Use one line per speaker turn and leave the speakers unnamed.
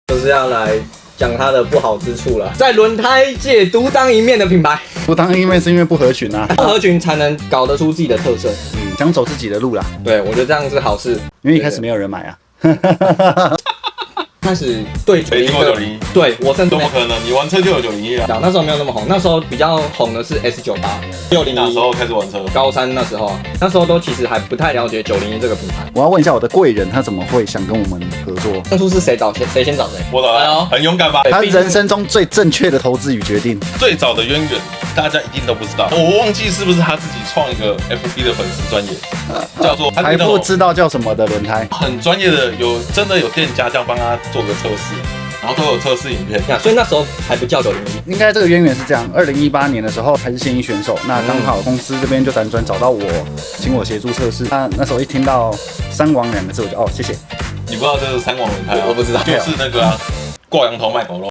就是要来讲它的不好之处了。在轮胎界独当一面的品牌，
不当因为是因为不合群啊，
不合群才能搞得出自己的特色。
想走自己的路啦。
对，我觉得这样是好事。
因为一开始没有人买啊。
开始对
没听过901，
对我甚至
怎么可能？你玩车就有901啊？
那时候没有那么红，那时候比较红的是 S98、601。
哪时候开始玩车？
高三那时候，那时候都其实还不太了解901这个品牌。
我要问一下我的贵人，他怎么会想跟我们合作？
当初是谁先找谁？
我的很勇敢吧？
他人生中最正确的投资与决定。
最早的渊源，大家一定都不知道。我忘记是不是他自己创一个 FB 的粉丝专页，叫做
还不知道叫什么的轮胎，
很专业的，真的有店家这样帮他做个测试，然后都有测试影片。
所以那时候还不叫901。
应该这个渊源是这样：2018年的时候还是现役选手，那刚好公司这边就辗转找到我，请我协助测试。那时候一听到3王2个字，我就谢谢。
你不知道这是3王轮胎啊？
我不知道，
就是那个挂羊头卖狗肉。